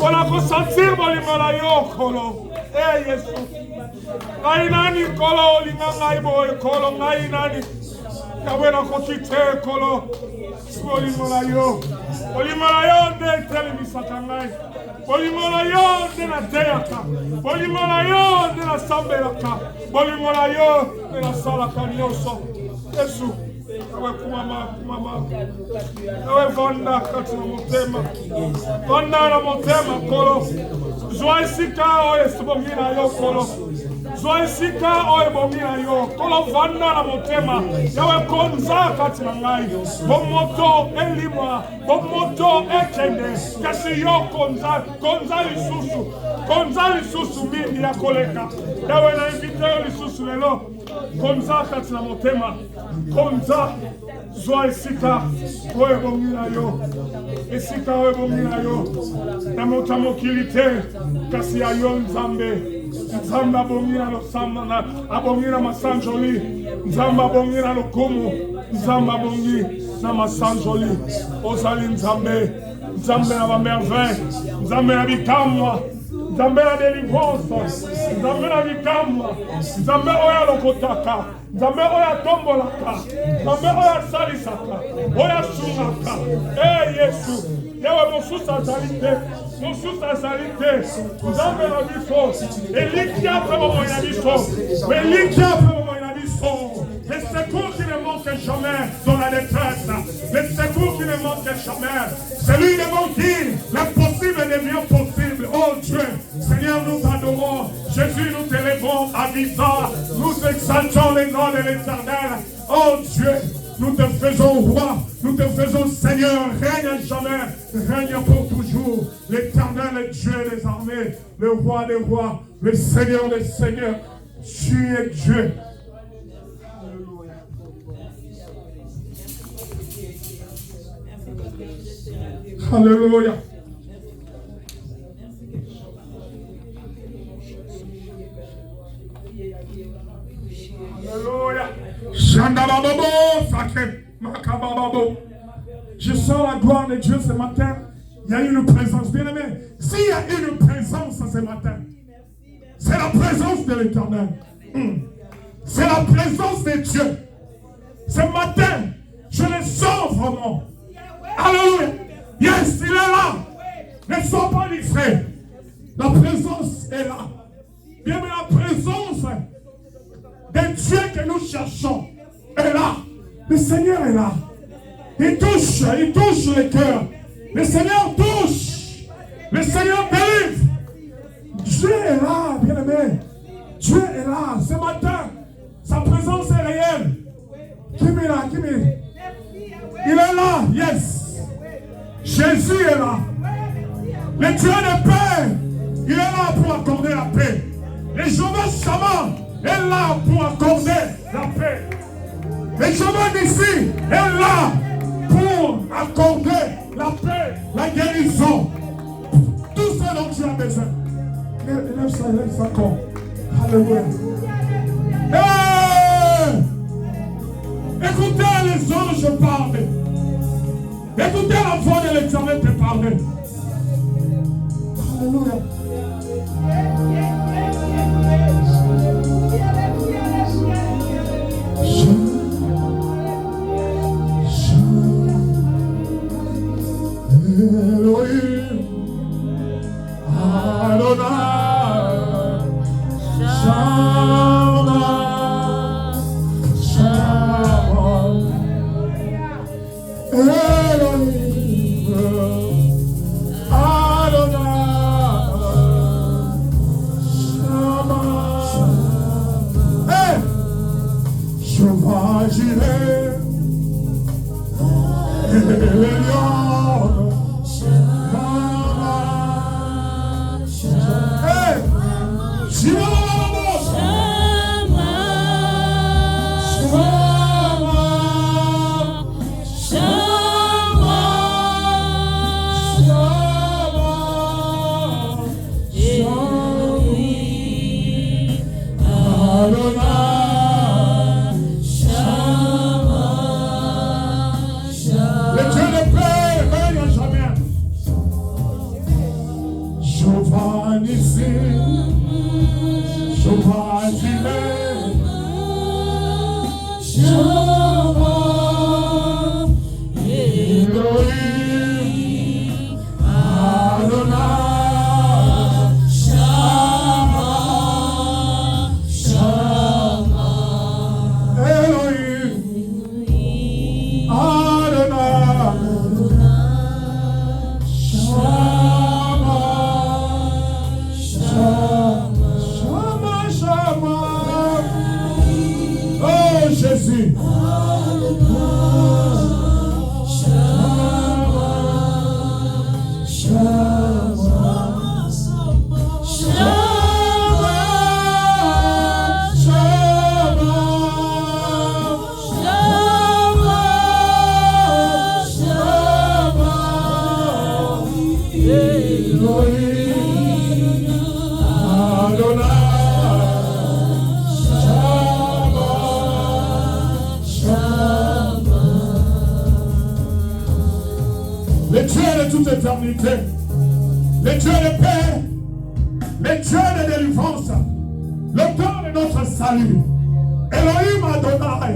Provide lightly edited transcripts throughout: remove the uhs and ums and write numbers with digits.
Wana kusentir bolimola yo kolo. Eh Yesu. Ngai nani kolo olinga ngai boy kolo ngai nani. Yawena kokite kolo. Bolimola yo. Bolimola yo de televisata ngai. Bolimola yo de la teaka. Bolimola yo de la sambelaka. Bolimola yo de la salaka nyoso. Yesu. Awe kumama. Awe vonda kati na motema. Vonda na motema kolo. Zwaisika oye sibomina yo kolo. Zwaisika oye bomina yo. Kolo vonda na motema. Yawe konza kati na ngai. Bomoto elima. Bomoto ekende. Kasi yo konza lisusu. Konza lisusu mingi ya koleka. Yawe na invite yo lisusu lelo. Konza kati na motema. Konza zwa esika oye bomina yo. Esika oye bomina yo. Namota mokili te. Kasi ya yo nzambe. Nzambe abomina lo samba. Abomina masanjoli. Nzambe abomina lo kumu. Nzambe abomina na masanjoli. Ozali nzambe. Nzambe na bamerveille. Nzambe na bikamwa. Nzambe na délivrance. Nzambe na bikamwa. Nzambe oya lokotaka. Nzambe oya tombolaka. Nzambe oya salisaka. Oya sungaka. Eh Yesu. Yewe mosusa azalite. Mosusa azalite. Nzambe na biso. Elikia pemo moya biso. Elikia pemo moya biso. Les secours qui ne manquent jamais dans la détresse. Les secours qui ne manquent jamais. C'est lui de mon qui l'impossible devient possible. Oh Dieu, Seigneur, nous t'adorons. Jésus, nous t'élèvons à visa. Nous exaltons les noms de l'Éternel. Oh Dieu, nous te faisons roi. Nous te faisons Seigneur. Règne à jamais. Règne pour toujours. L'Éternel est Dieu des armées. Le roi des rois. Le Seigneur des seigneurs. Tu es Dieu. Alléluia. Alléluia. Shandababo, sacré, makababo. Je sens la gloire de Dieu ce matin. Il y a une présence, bien aimé. S'il y a une présence ce matin, c'est la présence de l'Éternel. C'est la présence de Dieu. Ce matin, je le sens vraiment. Alléluia. Yes, il est là. Ne sois pas distrait. La présence est là. Bien, mais la présence de Dieu que nous cherchons est là. Le Seigneur est là. Il touche le cœur. Le Seigneur touche. Le Seigneur délivre. Dieu est là, bien aimé. Dieu est là. Ce matin, sa présence est réelle. Qui est là? Il est là, yes. Jésus est là. Le Dieu de paix, il est là pour accorder la paix. Le Jéhovah Shammah est là pour accorder la paix. Le Jéhovah d'ici est là pour accorder la paix, la guérison. Tout ce dont tu as besoin. Lève ça encore. Alléluia. Hey! Écoutez les anges parler. Écoutez la voix de l'Éternel te parler. Alléluia. Elohim Adonai Shammah Shammah Elohim Nisi, Shoma Jile, Shoma Elohim, Adonai, Shama, Shama, Elohim, Adonai, Shama, Shama, Shama, oh Jésus. Le Dieu de toute éternité, le Dieu de paix, le Dieu de délivrance, l'auteur de notre salut, Elohim Adonai,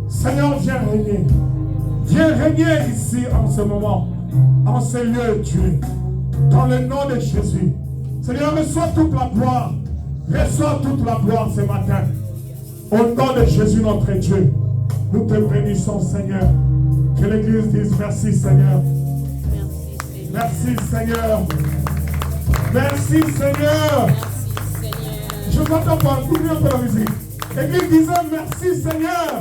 Seigneur, viens régner. Viens régner ici en ce moment, en ce lieu, Dieu, dans le nom de Jésus. Seigneur, reçois toute la gloire, reçois toute la gloire ce matin. Au nom de Jésus, notre Dieu, nous te bénissons, Seigneur. Que l'Église dise merci, Seigneur. Merci Seigneur. Merci Seigneur. Je ne m'entends pas. Oubliez un peu la musique. Église disait merci Seigneur.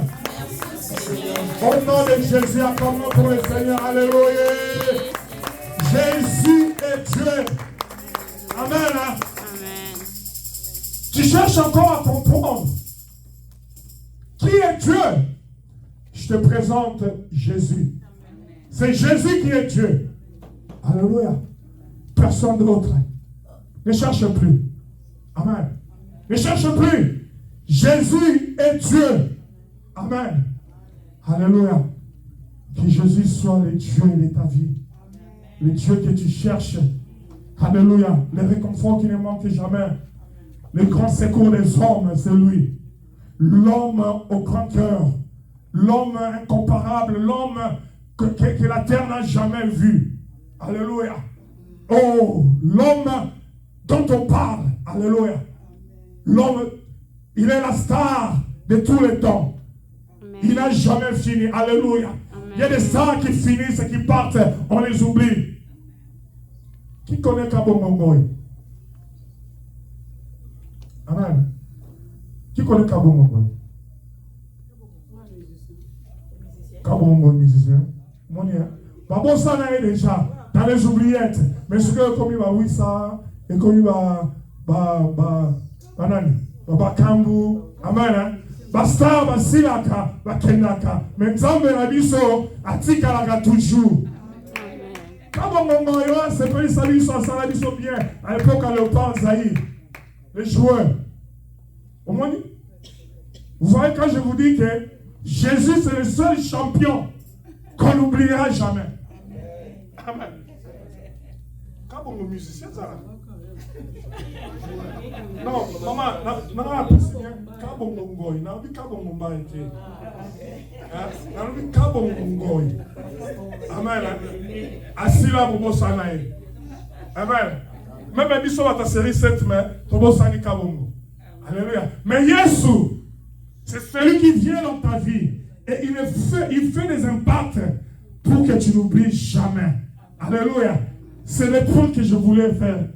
Au nom de Jésus, acclamons pour le Seigneur. Alléluia. Jésus est Dieu. Amen. Amen. Tu cherches encore à comprendre qui est Dieu. Je te présente Jésus. C'est Jésus qui est Dieu. Alléluia. Personne d'autre. Ne cherche plus. Amen. Ne cherche plus. Jésus est Dieu. Amen. Alléluia. Que Jésus soit le Dieu de ta vie. Le Dieu que tu cherches. Alléluia. Le réconfort qui ne manque jamais. Le grand secours des hommes, c'est lui. L'homme au grand cœur. L'homme incomparable. L'homme que la terre n'a jamais vu. Alléluia. Oh, l'homme dont on parle. Alléluia. L'homme, il est la star de tous les temps. Amen. Il n'a jamais fini. Alléluia. Amen. Il y a des stars qui finissent et qui partent. On les oublie. Qui connaît Kabongongoy? Amen. Qui connaît Kabongongoy? Kabongongoy musicien. Mon Dieu. Babon ça là déjà. Dans les oubliettes, mais ce que comme il va oui ça, et comme il va Kambu, amen, basta basilaka, bakenaka, mais Nzambe na biso atikalaka toujours. Comme mon moyo, c'est pas ça biso ça la biso bien. À l'époque à Léopard Zaïre, les joueurs. Au moins, vous voyez quand je vous dis que Jésus c'est le seul champion qu'on n'oubliera jamais. Amen. Quand on est musicien, ça. Non, maman, non, quand on est goy, non, mais quand on est été. Non, mais quand on est goy. Amen. Assis là pour mon sanaï. Amen. Même si on a ta série 7 mai, pour mon sanaï kabongo. Alléluia. Mais Jésus, c'est celui qui vient dans ta vie et il fait des impacts pour que tu n'oublies jamais. Alléluia. C'est le point que je voulais faire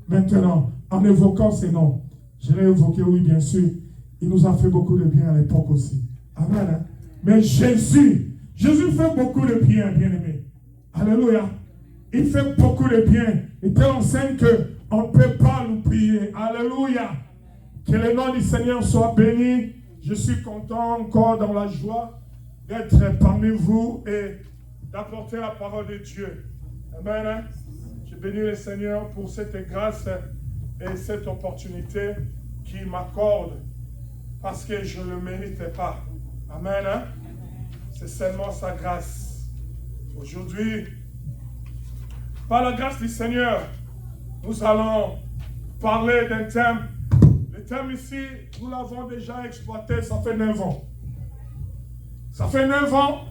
maintenant en évoquant ces noms. Je l'ai évoqué, oui, bien sûr. Il nous a fait beaucoup de bien à l'époque aussi. Amen. Hein? Mais Jésus fait beaucoup de bien, bien-aimé. Alléluia. Il fait beaucoup de bien. Il te enseigne qu'on ne peut pas l'oublier. Alléluia. Que le nom du Seigneur soit béni. Je suis content encore dans la joie d'être parmi vous et d'apporter la parole de Dieu. Amen. Je bénis le Seigneur pour cette grâce et cette opportunité qu'il m'accorde parce que je ne le méritais pas. Amen. C'est seulement sa grâce. Aujourd'hui, par la grâce du Seigneur, nous allons parler d'un thème. Le thème ici, nous l'avons déjà exploité, ça fait 9 ans. Ça fait 9 ans.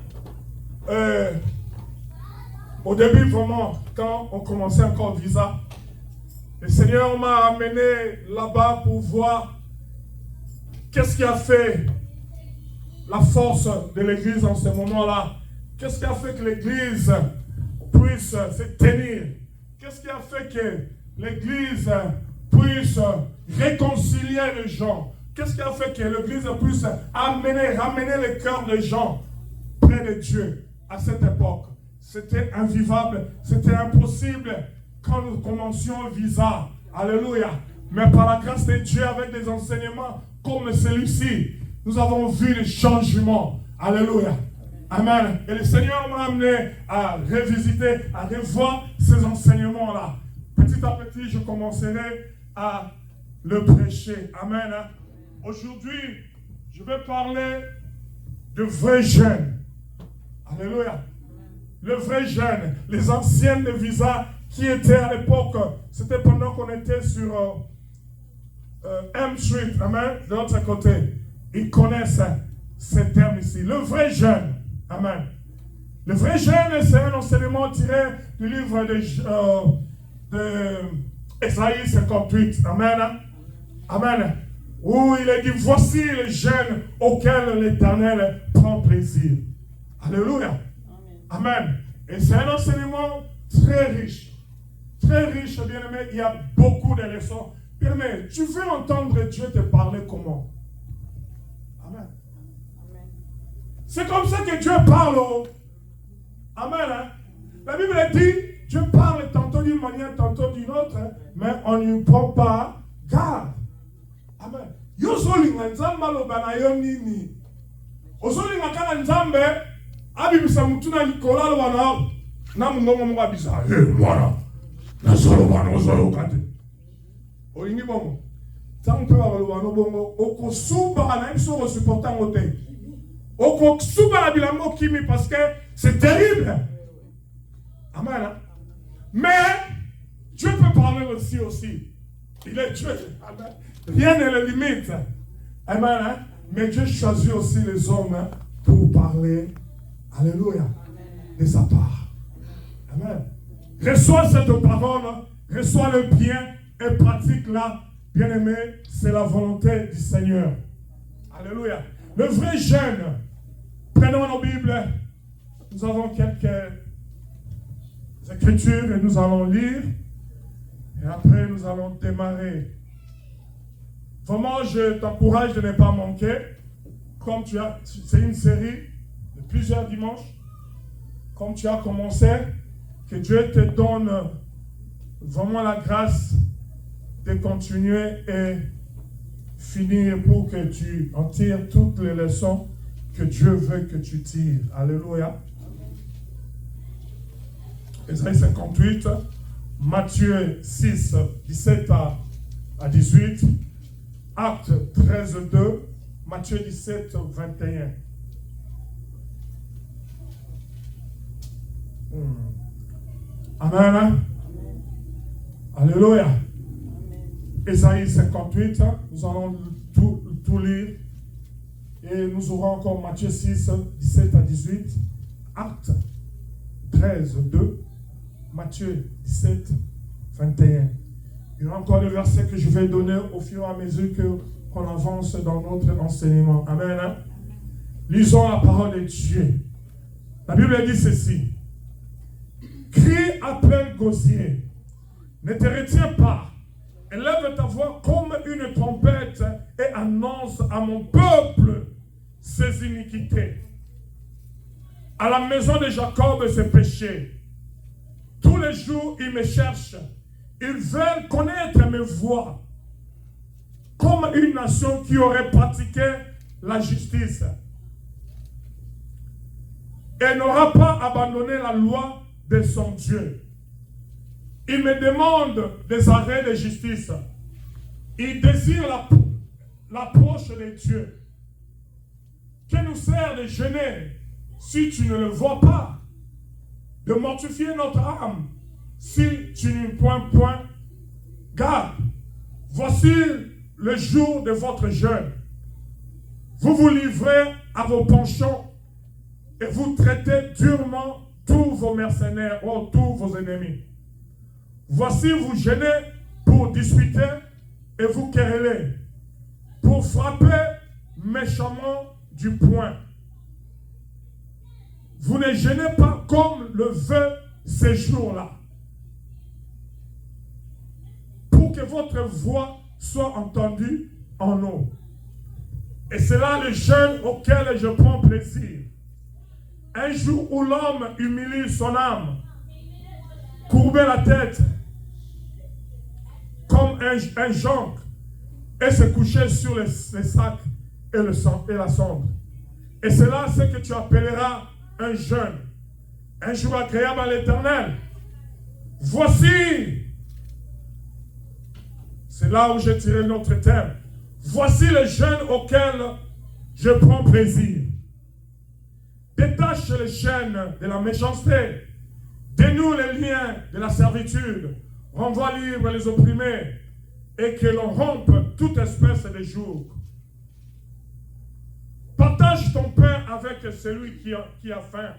Au début, vraiment, quand on commençait encore Visa, le Seigneur m'a amené là-bas pour voir qu'est-ce qui a fait la force de l'Église en ce moment-là. Qu'est-ce qui a fait que l'Église puisse se tenir? Qu'est-ce qui a fait que l'Église puisse réconcilier les gens? Qu'est-ce qui a fait que l'Église puisse ramener le cœur des gens près de Dieu à cette époque? C'était invivable, c'était impossible quand nous commencions Visa. Alléluia. Mais par la grâce de Dieu, avec des enseignements comme celui-ci, nous avons vu le changement. Alléluia. Amen. Et le Seigneur m'a amené à revisiter, à revoir ces enseignements-là. Petit à petit, je commencerai à le prêcher. Amen. Aujourd'hui, je vais parler de vrais jeunes. Alléluia. Le vrai jeune, les anciennes de Visa qui étaient à l'époque, c'était pendant qu'on était sur M Street, amen, de l'autre côté. Ils connaissent ce terme ici. Le vrai jeune, amen. Le vrai jeune, c'est un enseignement tiré du livre de Esaïe 58, amen. Amen. Où il est dit, voici les jeunes auxquels l'Éternel prend plaisir. Alléluia. Amen. Et c'est un enseignement très riche. Très riche, bien-aimé. Il y a beaucoup de leçons. Bien-aimé, tu veux entendre Dieu te parler comment? Amen. Amen. C'est comme ça que Dieu parle. Amen. Hein? La Bible dit, Dieu parle tantôt d'une manière, tantôt d'une autre, hein, mais on ne prend pas garde. Amen. Yosolinga nzamba lobana yonini. Osolinga kana nzambe. Abibisa mutuna likola lwana na mungongo mwa bisa mwana na solo bana ozolo kate olingi bongo tanto ba lwana bongo okosuba na biso supportant hotel okosuba la bilamo kimi parce que c'est terrible. Amen. Mais Dieu peut parler aussi. Il est Dieu. Amen. Rien ne le limite. Amen. Mais Dieu choisit aussi les hommes pour parler. Alléluia. De sa part. Amen. Reçois cette parole, reçois le bien et pratique-la. Bien-aimé, c'est la volonté du Seigneur. Alléluia. Le vrai jeune, prenons nos Bibles. Nous avons quelques écritures et nous allons lire. Et après, nous allons démarrer. Vraiment, je t'encourage de ne pas manquer. Comme tu as, c'est une série de plusieurs dimanches. Comme tu as commencé, que Dieu te donne vraiment la grâce de continuer et finir pour que tu en tires toutes les leçons que Dieu veut que tu tires. Alléluia. Ésaïe 58, Matthieu 6, 17 à 18, Actes 13, 2, Matthieu 17, 21. Amen. Amen. Alléluia. Ésaïe 58, nous allons tout lire. Et nous aurons encore Matthieu 6, 17 à 18, Actes 13, 2, Matthieu 17, 21. Il y a encore des versets que je vais donner au fur et à mesure qu'on avance dans notre enseignement. Amen. Lisons la parole de Dieu. La Bible dit ceci. Crie à plein gosier. Ne te retiens pas. Élève ta voix comme une trompette et annonce à mon peuple ses iniquités. À la maison de Jacob ses péchés. Tous les jours, ils me cherchent. Ils veulent connaître mes voies. Comme une nation qui aurait pratiqué la justice. Et n'aura pas abandonné la loi de son Dieu. Il me demande des arrêts de justice. Il désire l'approche de Dieu. Que nous sert de jeûner si tu ne le vois pas? De mortifier notre âme si tu n'y prends point garde. Voici le jour de votre jeûne. Vous vous livrez à vos penchants et vous traitez durement tous vos mercenaires ou tous vos ennemis. Voici vous jeûnez pour disputer et vous quereller, pour frapper méchamment du poing. Vous ne jeûnez pas comme le veut ces jours-là, pour que votre voix soit entendue en nous. Et c'est là le jeûne auquel je prends plaisir. Un jour où l'homme humilie son âme, courber la tête comme un jonc et se coucher sur les sacs et la cendre. Et c'est là ce que tu appelleras un jeûne, un jour agréable à l'Éternel. Voici, c'est là où j'ai tiré notre thème. Voici le jeûne auquel je prends plaisir. Détache les chaînes de la méchanceté, dénoue les liens de la servitude, renvoie libre les opprimés, et que l'on rompe toute espèce de joug. Partage ton pain avec celui qui a faim,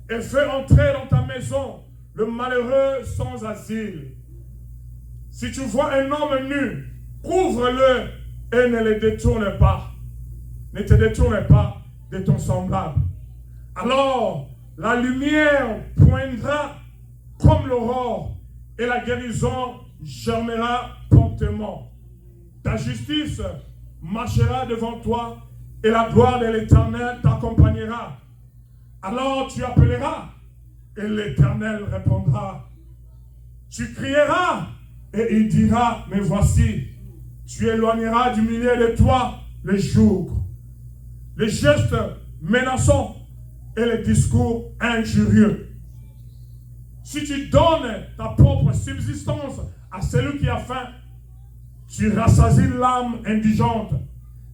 et fais entrer dans ta maison le malheureux sans asile. Si tu vois un homme nu, couvre-le et ne le détourne pas. Ne te détourne pas de ton semblable. Alors, la lumière poindra comme l'aurore et la guérison germera promptement. Ta justice marchera devant toi et la gloire de l'Éternel t'accompagnera. Alors tu appelleras et l'Éternel répondra. Tu crieras et il dira, mais voici. Tu éloigneras du milieu de toi les jours, les gestes menaçants et les discours injurieux. Si tu donnes ta propre subsistance à celui qui a faim, tu rassasies l'âme indigente.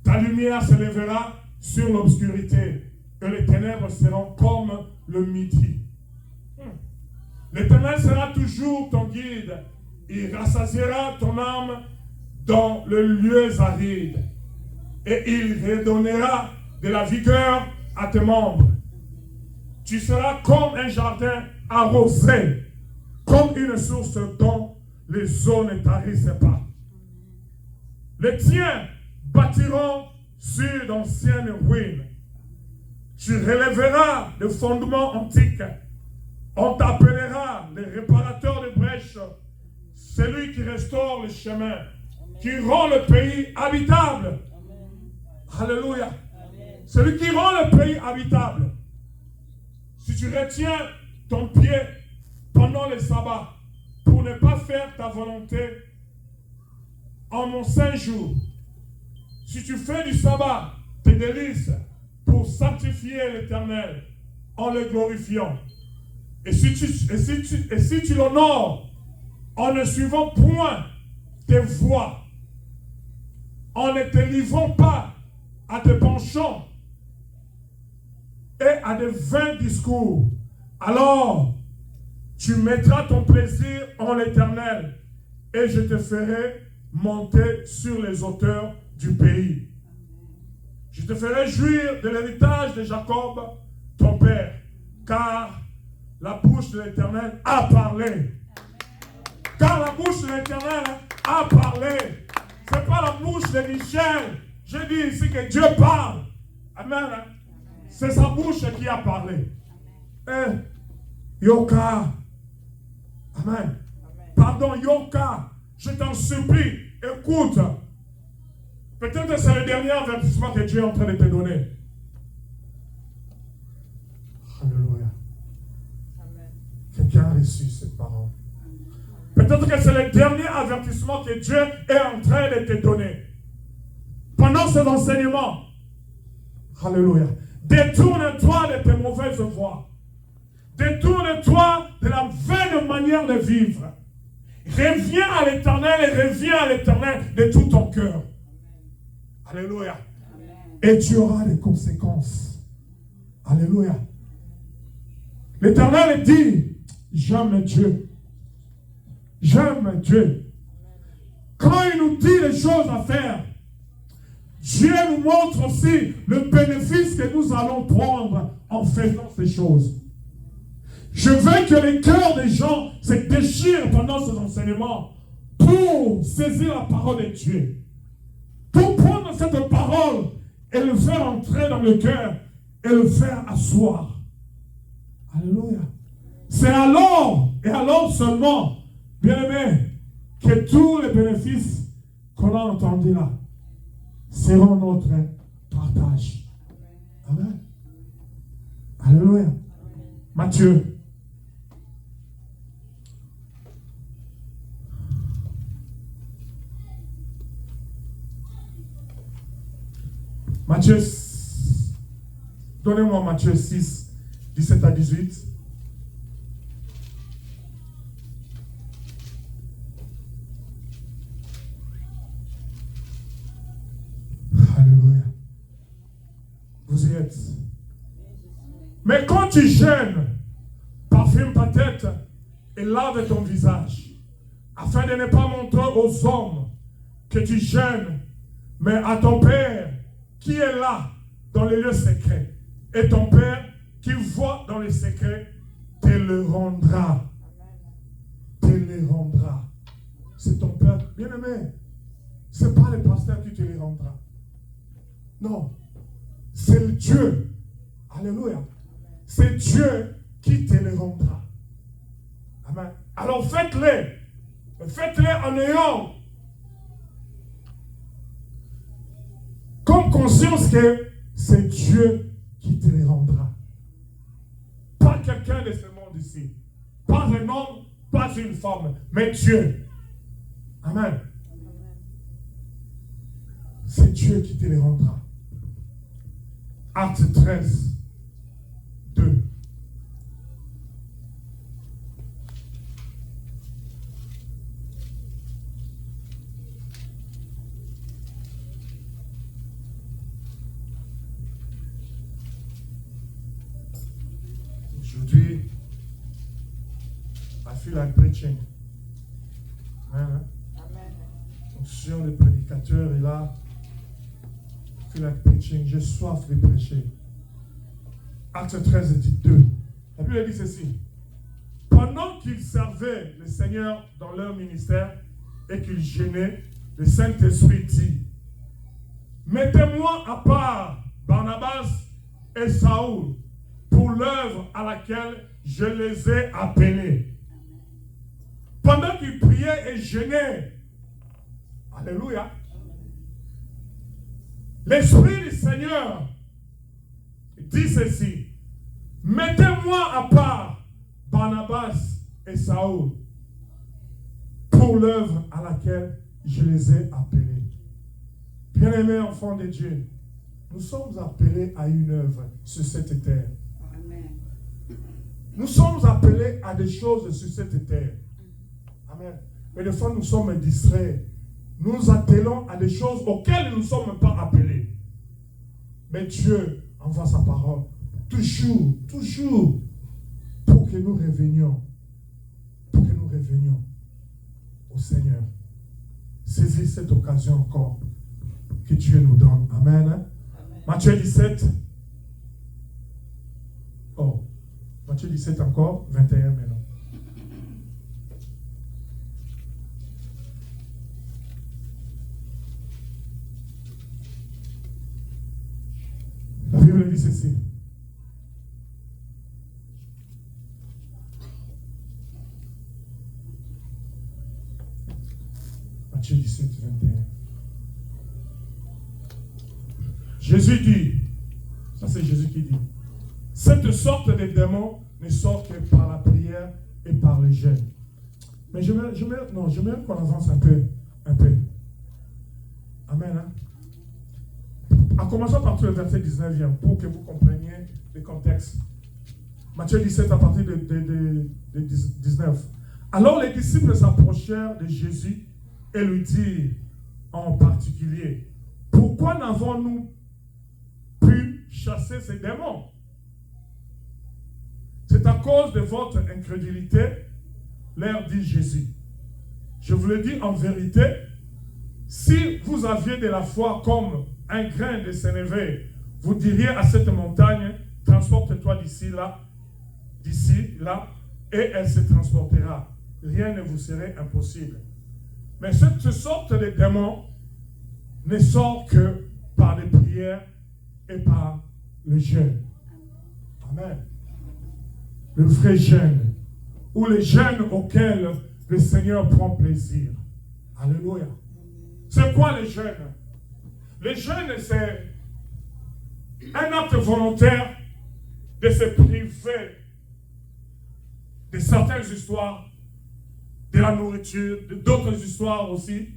Ta lumière se lèvera sur l'obscurité et les ténèbres seront comme le midi. L'Éternel sera toujours ton guide. Il rassasiera ton âme dans le lieu aride et il redonnera de la vigueur à tes membres. Tu seras comme un jardin arrosé, comme une source dont les eaux ne tarissent pas. Les tiens bâtiront sur d'anciennes ruines. Tu relèveras le fondement antique. On t'appellera le réparateur de brèches, celui qui restaure le chemin, qui rend le pays habitable. Alléluia. Celui qui rend le pays habitable. Si tu retiens ton pied pendant le sabbat pour ne pas faire ta volonté en mon saint jour, si tu fais du sabbat tes délices pour sanctifier l'Éternel en le glorifiant, et si tu l'honores en ne suivant point tes voies, en ne te livrant pas à tes penchants et à de vains discours, alors tu mettras ton plaisir en l'Éternel et je te ferai monter sur les hauteurs du pays. Je te ferai jouir de l'héritage de Jacob, ton père, car la bouche de l'Éternel a parlé. Car la bouche de l'Éternel a parlé. Ce n'est pas la bouche de Michel. Je dis ici que Dieu parle. Amen. C'est sa bouche qui a parlé. Yoka. Amen. Pardon, Yoka. Je t'en supplie. Écoute. Peut-être que c'est le dernier avertissement que Dieu est en train de te donner. Alléluia. Quelqu'un a reçu cette parole. Peut-être que c'est le dernier avertissement que Dieu est en train de te donner. Pendant ces enseignements. Alléluia. Détourne-toi de tes mauvaises voies. Détourne-toi de la vaine manière de vivre. Reviens à l'Éternel et reviens à l'Éternel de tout ton cœur. Alléluia. Et tu auras des conséquences. Alléluia. L'Éternel dit, j'aime Dieu. J'aime Dieu. quand il nous dit les choses à faire, Dieu nous montre aussi le bénéfice que nous allons prendre en faisant ces choses. Je veux que les cœurs des gens se déchirent pendant ces enseignements pour saisir la parole de Dieu. Pour prendre cette parole et le faire entrer dans le cœur et le faire asseoir. Alléluia. C'est alors, et alors seulement, bien-aimés, que tous les bénéfices qu'on a entendus là seront notre partage. Amen. Alléluia. Matthieu. Matthieu, donnez-moi Matthieu 6, 17 à 18. Alléluia. Vous y êtes. Mais quand tu jeûnes, parfume ta tête et lave ton visage, afin de ne pas montrer aux hommes que tu jeûnes, mais à ton Père qui est là dans les lieux secrets. Et ton Père qui voit dans les secrets te le rendra. Te le rendra. C'est ton Père. Bien-aimé, ce n'est pas le pasteur qui te le rendra. Non. C'est le Dieu. Alléluia. C'est Dieu qui te le rendra. Amen. Alors faites-le. Faites-le en ayant comme conscience que c'est Dieu qui te les rendra. Pas quelqu'un de ce monde ici. Pas un homme, pas une femme, mais Dieu. Amen. C'est Dieu qui te les rendra. Acte 13, 2. Aujourd'hui, I feel like preaching. Amen. L'onction des prédicateurs est là. I feel like preaching. J'ai soif de prêcher. Acte 13, dit 2. La Bible dit ceci. Pendant qu'ils servaient le Seigneur dans leur ministère et qu'ils jeûnaient, le Saint-Esprit dit, mettez-moi à part Barnabas et Saoul pour l'œuvre à laquelle je les ai appelés. Pendant qu'ils priaient et jeûnaient, alléluia, l'Esprit du Seigneur dit ceci, mettez-moi à part Barnabas et Saoul pour l'œuvre à laquelle je les ai appelés. Bien-aimés enfants de Dieu, nous sommes appelés à une œuvre sur cette terre. Nous sommes appelés à des choses sur cette terre. Amen. Mais des fois, nous sommes distraits. Nous nous attelons à des choses auxquelles nous ne sommes pas appelés. Mais Dieu envoie sa parole. Toujours, toujours, pour que nous revenions. Pour que nous revenions au Seigneur. Saisis cette occasion encore que Dieu nous donne. Amen. Amen. Matthieu 17. Oh. Matthieu 17 encore, 21 maintenant. La Bible dit ceci. Matthieu 17, 21. Jésus dit, ça c'est Jésus qui dit, cette sorte de démons ne sortent que par la prière et par le jeûne. Mais je veux qu'on avance un peu. Amen. Hein? En commençant par tout le verset 19, pour que vous compreniez le contexte. Matthieu 17 à partir de 19. Alors les disciples s'approchèrent de Jésus et lui dirent en particulier, pourquoi n'avons-nous pu chasser ces démons? C'est à cause de votre incrédulité, leur dit Jésus. Je vous le dis en vérité, si vous aviez de la foi comme un grain de sénévé, vous diriez à cette montagne, transporte-toi d'ici là, et elle se transportera. Rien ne vous serait impossible. Mais cette sorte de démon ne sort que par les prières et par le jeûne. Amen. Le vrai jeûne, ou le jeûne auquel le Seigneur prend plaisir. Alléluia. C'est quoi le jeûne? Le jeûne, c'est un acte volontaire de se priver de certaines histoires, de la nourriture, d'autres histoires aussi,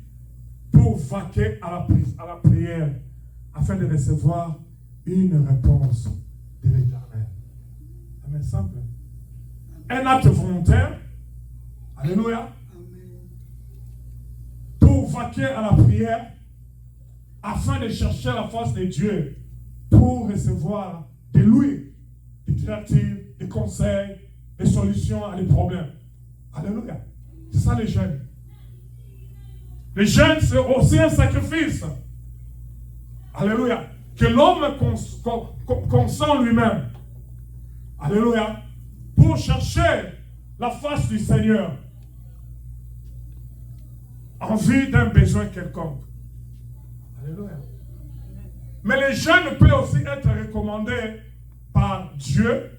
pour vaquer à la prière, afin de recevoir une réponse de l'Éternel. Amen, simple. Un acte volontaire, alléluia, pour vaquer à la prière, afin de chercher la face de Dieu, pour recevoir de lui, des directives, des conseils, des solutions à des problèmes. Alléluia. C'est ça le jeûne. Le jeûne, c'est aussi un sacrifice. Alléluia. Que l'homme consent lui-même. Alléluia. Pour chercher la face du Seigneur. En vue d'un besoin quelconque. Alléluia. Mais le jeûne peut aussi être recommandé par Dieu,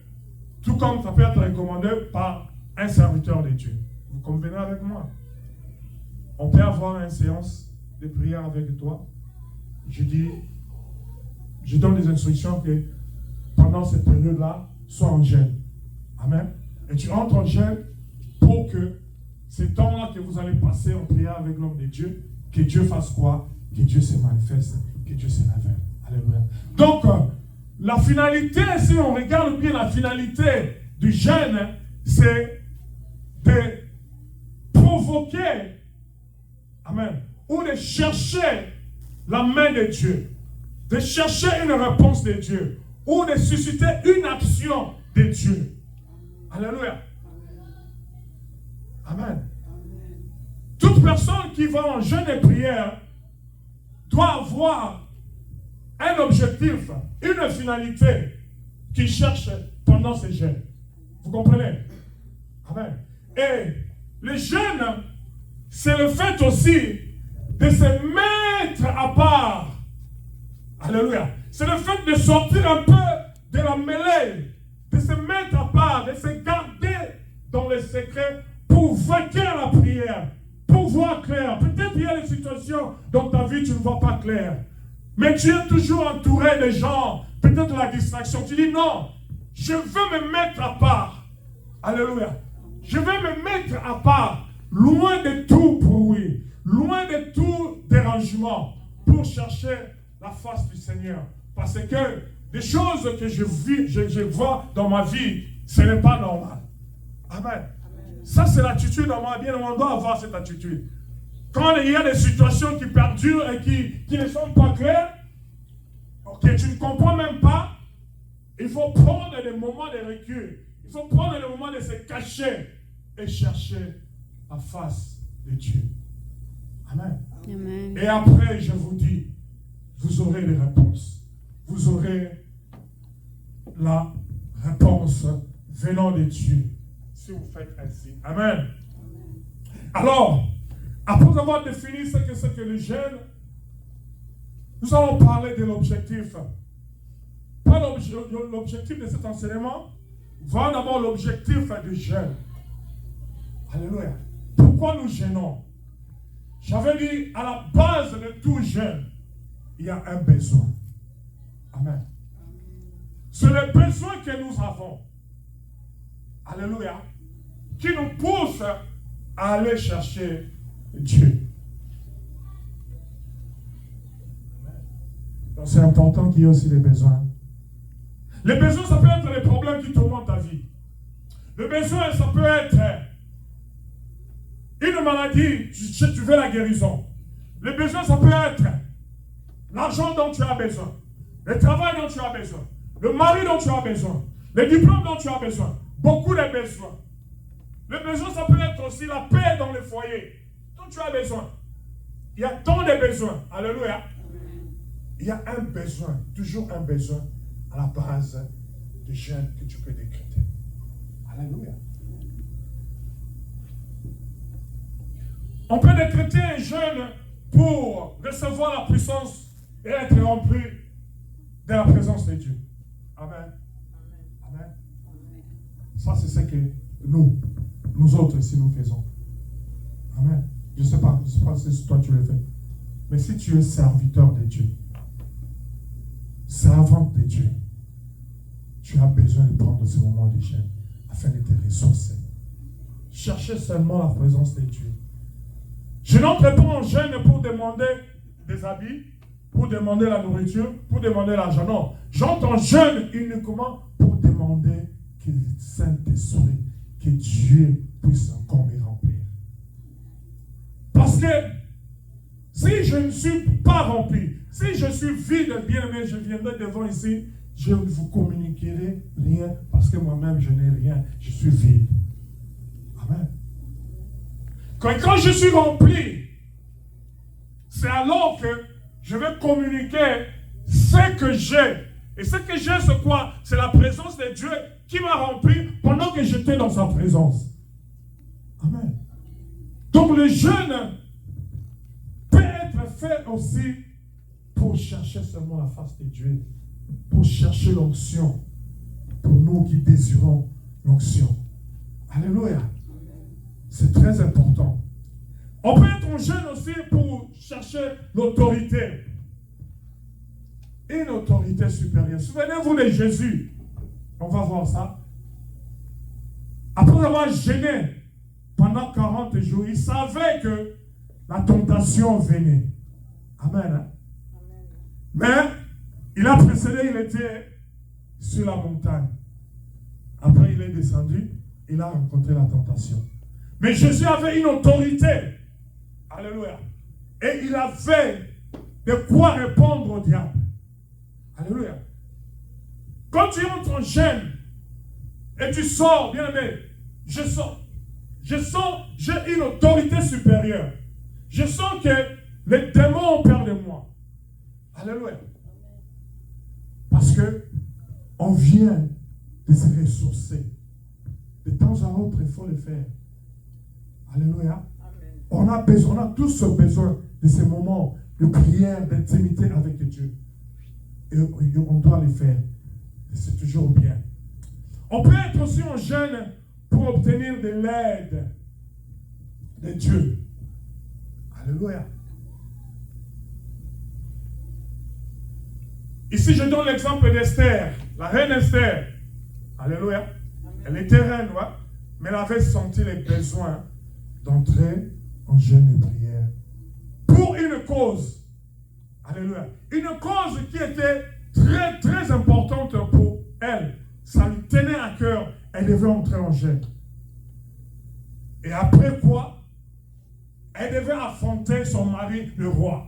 tout comme ça peut être recommandé par un serviteur de Dieu. Vous convenez avec moi? On peut avoir une séance de prière avec toi. Je donne des instructions que pendant cette période-là, sois en jeûne. Amen. Et tu entres en jeûne pour que ce temps-là que vous allez passer en prière avec l'homme de Dieu, que Dieu fasse quoi? Que Dieu se manifeste, que Dieu se révèle. Alléluia. Donc, la finalité, si on regarde bien la finalité du jeûne, c'est de provoquer, amen, ou de chercher la main de Dieu, de chercher une réponse de Dieu, ou de susciter une action de Dieu. Alléluia. Amen. Toute personne qui va en jeûne et prière doit avoir un objectif, une finalité qu'il cherche pendant ce jeûne. Vous comprenez? Amen. Et le jeûne, c'est le fait aussi de se mettre à part. Alléluia. C'est le fait de sortir un peu de la mêlée, de se mettre à part, de se garder dans le secret pour vaquer à la prière, pour voir clair. Peut-être il y a des situations dans ta vie où tu ne vois pas clair. Mais tu es toujours entouré de gens, peut-être la distraction. Tu dis non, je veux me mettre à part. Alléluia. Je vais me mettre à part, loin de tout bruit, loin de tout dérangement, pour chercher la face du Seigneur. Parce que des choses que je vois dans ma vie, ce n'est pas normal. Amen. Ça, c'est l'attitude normale. Bien, on doit avoir cette attitude. Quand il y a des situations qui perdurent et qui ne sont pas claires, que tu ne comprends même pas, il faut prendre des moments de recul. Il faut prendre des moments de se cacher et chercher la face de Dieu. Amen. Amen. Et après, je vous dis, vous aurez les réponses. Vous aurez la réponse venant de Dieu. Si vous faites ainsi. Amen. Alors, après avoir défini ce que c'est que le jeûne, nous allons parler de l'objectif. Pas l'objectif de cet enseignement, voilà d'abord l'objectif du jeûne. Alléluia. Pourquoi nous jeûnons? J'avais dit, à la base de tout jeûne, il y a un besoin. Amen. C'est le besoin que nous avons. Alléluia. Qui nous pousse à aller chercher Dieu. Donc c'est important qu'il y ait aussi des besoins. Les besoins, ça peut être les problèmes qui tourmentent ta vie. Le besoin, ça peut être une maladie, tu veux la guérison. Le besoin, ça peut être l'argent dont tu as besoin, le travail dont tu as besoin, le mari dont tu as besoin, le diplôme dont tu as besoin. Beaucoup de besoins. Le besoin, ça peut être aussi la paix dans le foyer dont tu as besoin. Il y a tant de besoins. Alléluia. Il y a un besoin, toujours un besoin à la base du jeûne que tu peux décréter. Alléluia. On peut décréter un jeûne pour recevoir la puissance et être rempli de la présence de Dieu. Amen. Amen. Ça, c'est ce que nous autres, si nous faisons. Amen. Je ne sais pas si toi tu le fais. Mais si tu es serviteur de Dieu, servante de Dieu, tu as besoin de prendre ce moment de jeûne afin de te ressourcer. Cherchez seulement la présence de Dieu. Je n'entre pas en jeûne pour demander des habits, pour demander la nourriture, pour demander l'argent. Non, j'entre en jeûne uniquement pour demander que le Saint-Esprit, que Dieu puisse encore me remplir. Parce que si je ne suis pas rempli, si je suis vide, bien aimé, je viendrai devant ici, je ne vous communiquerai rien parce que moi-même je n'ai rien, je suis vide. Amen. Quand je suis rempli, c'est alors que je vais communiquer ce que j'ai. Et ce que j'ai, c'est quoi? C'est la présence de Dieu qui m'a rempli pendant que j'étais dans sa présence. Amen. Donc le jeûne peut être fait aussi pour chercher seulement la face de Dieu, pour chercher l'onction, pour nous qui désirons l'onction. Alléluia. C'est très important. On peut être en jeûne aussi pour chercher l'autorité. Une autorité supérieure. Souvenez-vous de Jésus. On va voir ça. Après avoir jeûné pendant 40 jours, il savait que la tentation venait. Amen. Hein? Mais il a précédé, il était sur la montagne. Après, il est descendu, il a rencontré la tentation. Mais Jésus avait une autorité. Alléluia. Et il avait de quoi répondre au diable. Alléluia. Quand tu entres en jeûne et tu sors, bien aimé, j'ai une autorité supérieure. Je sens que les démons ont peur de moi. Alléluia. Parce que on vient de se ressourcer. De temps à autre, il faut le faire. Alléluia. On a tous besoin de ces moments de prière, d'intimité avec Dieu. Et on doit les faire. Et c'est toujours bien. On peut être aussi en jeûne pour obtenir de l'aide de Dieu. Alléluia. Ici, je donne l'exemple d'Esther, la reine Esther. Alléluia. Elle était reine, ouais, mais elle avait senti les besoins d'entrer en jeûne et prière pour une cause. Alléluia. Une cause qui était très, très importante pour elle. Ça lui tenait à cœur. Elle devait entrer en jeûne. Et après quoi? Elle devait affronter son mari, le roi.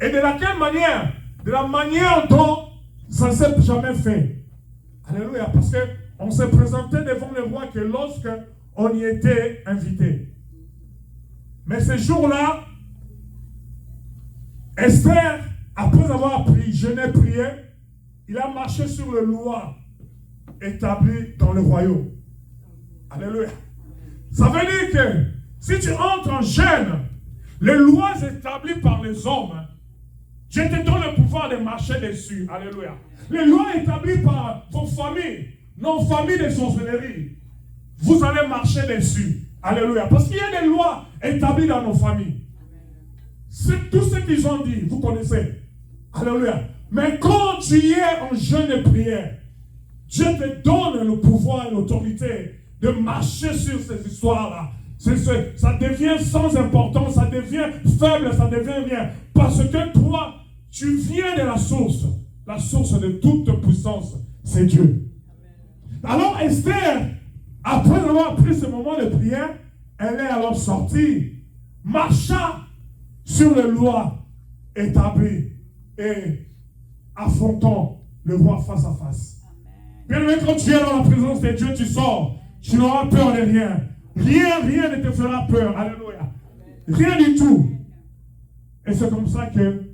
Et de laquelle manière? De la manière dont ça ne s'est jamais fait. Alléluia. Parce qu'on s'est présenté devant le roi que lorsque on y était invité. Mais ce jour-là, Esther, après avoir jeûné, prié, il a marché sur les lois établies dans le royaume. Alléluia. Ça veut dire que si tu entres en jeûne, les lois établies par les hommes, Dieu te donne le pouvoir de marcher dessus. Alléluia. Les lois établies par vos familles, nos familles de sorcellerie, vous allez marcher dessus. Alléluia. Parce qu'il y a des lois établies dans nos familles. C'est tout ce qu'ils ont dit, vous connaissez. Alléluia. Mais quand tu y es en jeûne et prière, Dieu te donne le pouvoir et l'autorité de marcher sur ces histoires-là. Ça devient sans importance, ça devient faible, ça devient rien. Parce que toi, tu viens de la source de toute puissance, c'est Dieu. Alors Esther, après avoir pris ce moment de prière, elle est alors sortie, marcha sur les lois établies et affrontant le roi face à face. Bien aimé, quand tu es dans la présence de Dieu, tu sors, tu n'auras peur de rien. Rien ne te fera peur. Alléluia. Rien du tout. Et c'est comme ça qu'elle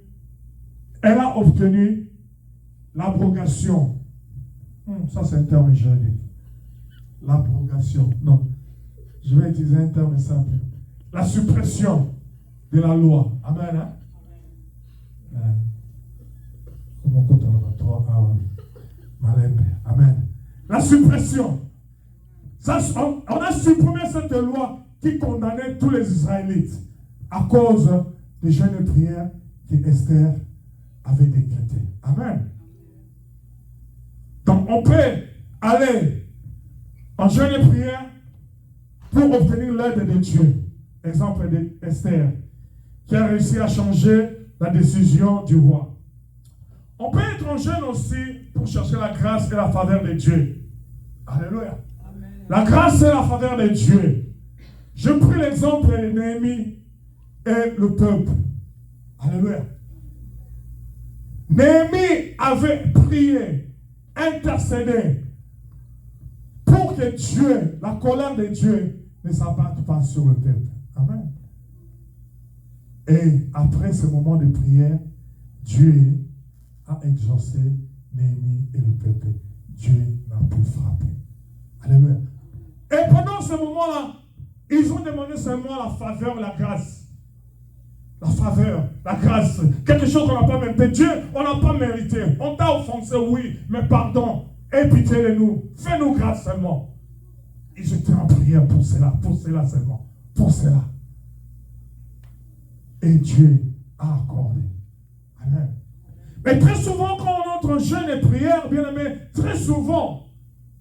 a obtenu l'abrogation. Ça, c'est un terme juridique. L'abrogation. Non. Je vais utiliser un terme simple. La suppression de la loi. Amen. Hein? Amen. La suppression. Ça, on a supprimé cette loi qui condamnait tous les Israélites à cause des jeûnes et prières qu'Esther avait décrétées. Amen. Donc on peut aller en jeûne et prière pour obtenir l'aide de Dieu. Exemple d'Esther qui a réussi à changer la décision du roi. On peut être en jeûne aussi pour chercher la grâce et la faveur de Dieu. Alléluia. Amen. La grâce et la faveur de Dieu. Je pris l'exemple de Néhémie et le peuple. Alléluia. Néhémie avait prié, intercédé pour que Dieu, la colère de Dieu, ne s'abatte pas sur le peuple. Amen. Et après ce moment de prière, Dieu a exaucé Néhémie et le peuple. Dieu n'a pu frapper. Alléluia. Et pendant ce moment-là, ils ont demandé seulement la faveur, la grâce. La faveur, la grâce. Quelque chose qu'on n'a pas mérité. Dieu, on n'a pas mérité. On t'a offensé, oui, mais pardon. Aie pitié de nous. Fais-nous grâce seulement. Ils étaient en prière pour cela seulement. Pour cela. Et Dieu a accordé. Amen. Mais très souvent, quand on entre en jeûne et prière, bien aimé, très souvent,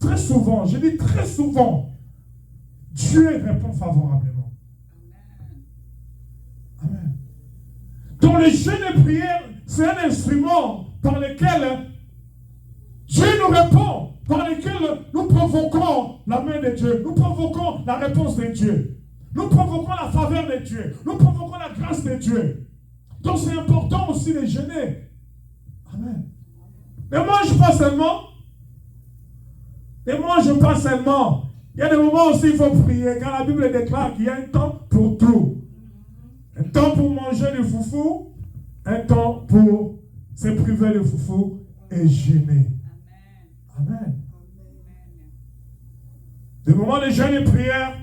je dis très souvent, Dieu répond favorablement. Amen. Donc le jeûne et prière, c'est un instrument par lequel Dieu nous répond, par lequel nous provoquons la main de Dieu, nous provoquons la réponse de Dieu, nous provoquons la faveur de Dieu, nous provoquons la grâce de Dieu. Donc c'est important aussi de jeûner. Amen. Ne mange pas seulement. Ne mange pas seulement. Il y a des moments aussi il faut prier. Quand la Bible déclare qu'il y a un temps pour tout. Un temps pour manger du foufou. Un temps pour se priver de foufou et jeûner. Amen. Des moments de jeûne et prière,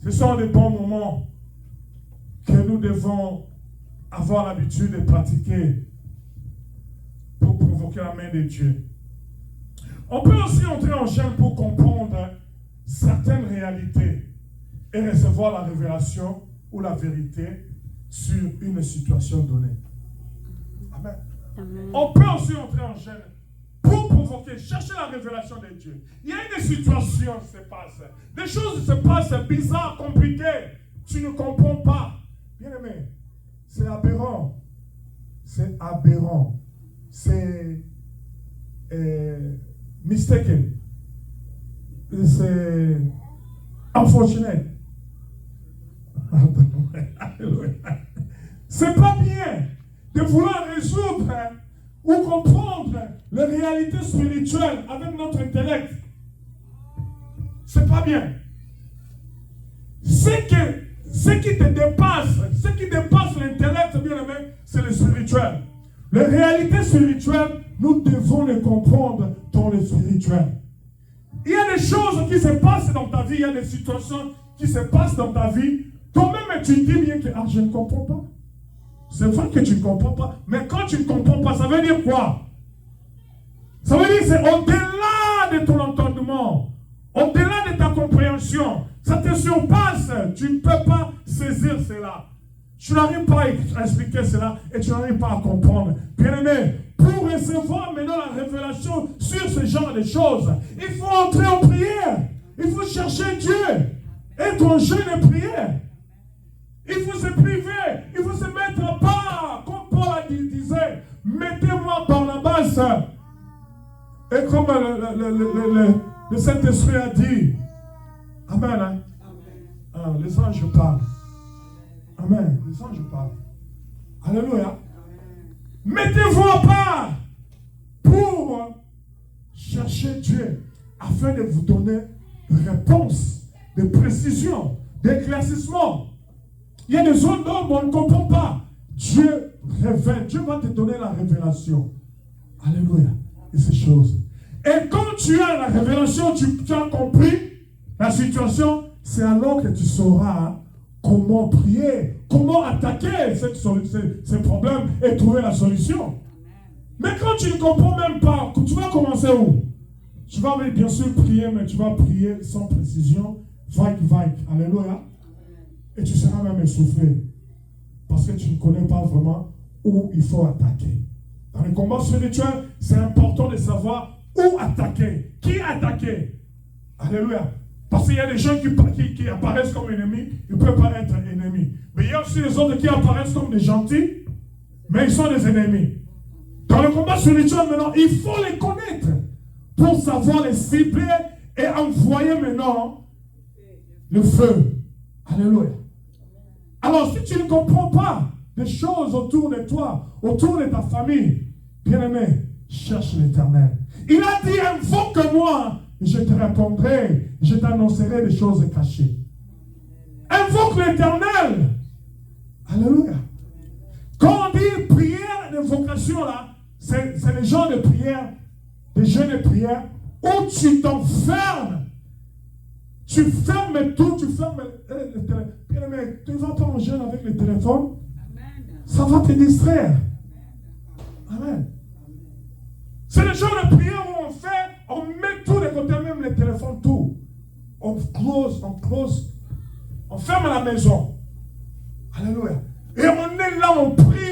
ce sont des bons moments que nous devons avoir l'habitude de pratiquer pour provoquer la main de Dieu. On peut aussi entrer en jeûne pour comprendre certaines réalités et recevoir la révélation ou la vérité sur une situation donnée. Amen. Amen. On peut aussi entrer en jeûne pour provoquer, chercher la révélation de Dieu. Il y a une situation qui se passe. Des choses se passent bizarres, compliquées. Tu ne comprends pas. Bien aimé, c'est aberrant. C'est aberrant. C'est mistaken. C'est unfortunate. C'est pas bien de vouloir résoudre ou comprendre les réalités spirituelles avec notre intellect. C'est pas bien. Ce qui te dépasse, ce qui dépasse l'intellect, bien aimé, c'est le spirituel. Les réalités spirituelles, nous devons les comprendre dans le spirituel. Il y a des choses qui se passent dans ta vie, il y a des situations qui se passent dans ta vie. Toi-même, tu dis bien que je ne comprends pas. C'est vrai que tu ne comprends pas. Mais quand tu ne comprends pas, ça veut dire quoi? Ça veut dire que c'est au-delà de ton entendement, au-delà de ta compréhension. Ça te surpasse. Tu ne peux pas saisir cela. Tu n'arrives pas à expliquer cela et tu n'arrives pas à comprendre. Bien-aimé, pour recevoir maintenant la révélation sur ce genre de choses, il faut entrer en prière. Il faut chercher Dieu. Être en jeûne et prière. Il faut se priver. Il faut se mettre à part. Comme Paul disait, mettez-moi par la base. Et comme le Saint-Esprit a dit, Amen. Hein? Ah, les anges parlent. Amen. Les anges parlent. Alléluia. Mettez-vous à part pour chercher Dieu afin de vous donner des réponses, des précisions, des éclaircissements. Il y a des zones d'ombre on ne comprend pas. Dieu révèle, Dieu va te donner la révélation. Alléluia. Et ces choses. Et quand tu as la révélation, tu as compris la situation, c'est alors que tu sauras comment prier, comment attaquer ces problèmes et trouver la solution. Mais quand tu ne comprends même pas, tu vas commencer où? Tu vas bien sûr prier, mais tu vas prier sans précision, vague. Alléluia. Et tu seras même essoufflé. Parce que tu ne connais pas vraiment où il faut attaquer. Dans les combats spirituels, c'est important de savoir où attaquer, qui attaquer. Alléluia. Parce qu'il y a des gens qui apparaissent comme ennemis, ils ne peuvent pas être ennemis. Mais il y a aussi les autres qui apparaissent comme des gentils, mais ils sont des ennemis. Dans le combat spirituel maintenant, il faut les connaître pour savoir les cibler et envoyer maintenant le feu. Alléluia. Alors si tu ne comprends pas des choses autour de toi, autour de ta famille, bien-aimé, cherche l'Éternel. Il a dit, invoque-moi, je te répondrai, je t'annoncerai des choses cachées. Invoque l'Éternel. Alléluia. Quand on dit prière d'invocation là, c'est le genre de prière, des jeux de prière, où tu t'enfermes. Tu fermes tout, tu fermes le téléphone. Bien-aimé, tu ne vas pas en jeûne avec le téléphone. Ça va te distraire. Amen. C'est le genre de prière où on met tout de côté, même les téléphones, tout. On close, on ferme la maison. Alléluia. Et on est là, on prie.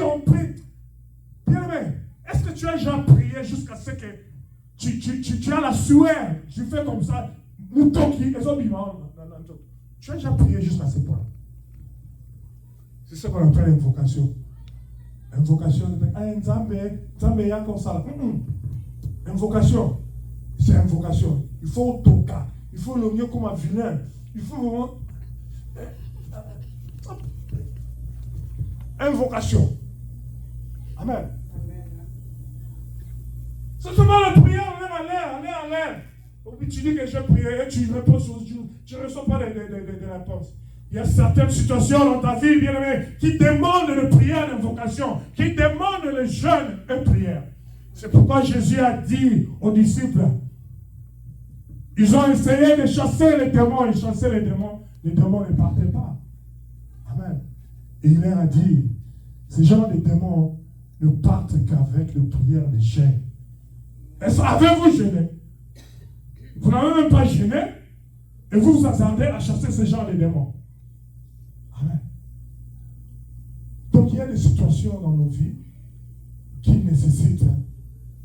Bien-aimé, est-ce que tu as déjà prié jusqu'à ce que tu as la sueur? Tu fais comme ça. Tu as déjà prié jusqu'à ce point. C'est ce qu'on appelle invocation. Invocation. Invocation. C'est invocation. Il faut toquer. Il faut le mieux comme un vilain. Il faut vraiment. Invocation. Amen. C'est seulement la prière, on est en l'air. Et puis tu dis que j'ai prié et tu réponds sur Dieu. Tu ne reçois pas de réponse. Il y a certaines situations dans ta vie, bien-aimé, qui demandent le prière d'invocation, qui demandent le jeûne et prière. C'est pourquoi Jésus a dit aux disciples, ils ont essayé de chasser les démons, ils chassaient les démons ne partaient pas. Amen. Et il leur a dit, ces gens de démons ne partent qu'avec la prière des chaînes. Avez-vous gêné? Vous n'avez même pas gêné et vous vous attendez à chasser ces gens de démons. Amen. Donc il y a des situations dans nos vies qui nécessitent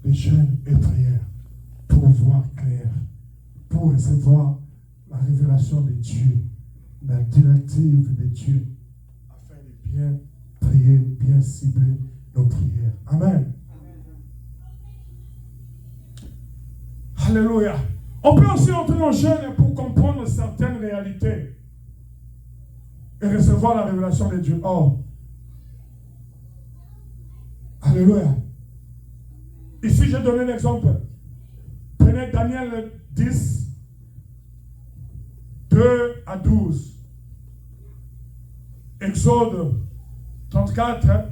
des jeûnes et prières pour voir clair, pour recevoir la révélation de Dieu, la directive de Dieu, afin de bien prier, bien cibler nos prières. Amen. Alléluia. On peut aussi entrer en jeûne pour comprendre certaines réalités et recevoir la révélation de Dieu. Oh. Alléluia. Ici, j'ai donné l'exemple. Prenez Daniel 10, 2 à 12. Exode 34,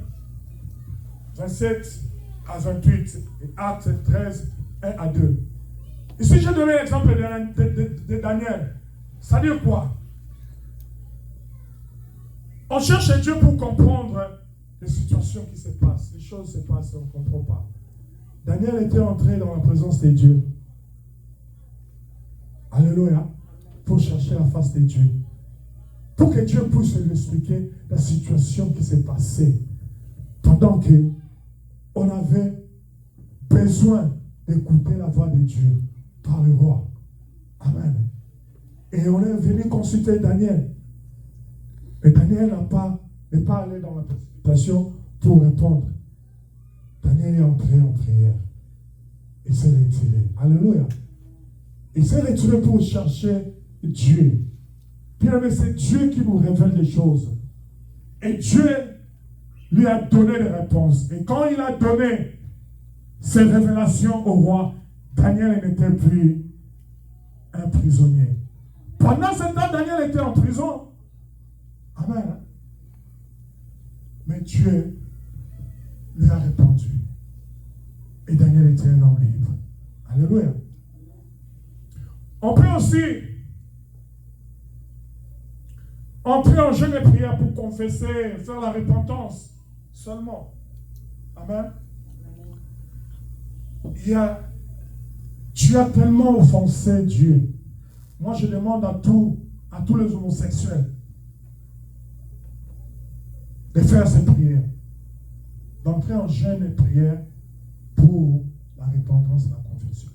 27 à 28. Et Actes 13, 1 à 2. Ici, j'ai donné l'exemple de Daniel. Ça veut dire quoi? On cherche Dieu pour comprendre les situations qui se passent. Les choses se passent et on ne comprend pas. Daniel était entré dans la présence de Dieu. Alléluia. Pour chercher la face de Dieu. Pour que Dieu puisse lui expliquer la situation qui s'est passée. Pendant qu'on avait besoin d'écouter la voix de Dieu par le roi. Amen. Et on est venu consulter Daniel. Et Daniel n'est pas allé dans la précipitation pour répondre. Daniel est entré en prière. Il s'est retiré. Alléluia. Il s'est retiré pour chercher Dieu. Bien aimé, c'est Dieu qui nous révèle des choses. Et Dieu lui a donné des réponses. Et quand il a donné ces révélations au roi, Daniel n'était plus un prisonnier. Pendant ce temps, Daniel était en prison. Amen. Mais Dieu lui a répondu. Et Daniel était un homme libre. Alléluia. On peut aussi entrer en jeûne et prière pour confesser, faire la repentance seulement. Amen. Tu as tellement offensé Dieu. Moi, je demande à tous les homosexuels de faire cette prière, d'entrer en jeûne et prière pour la repentance et la confession.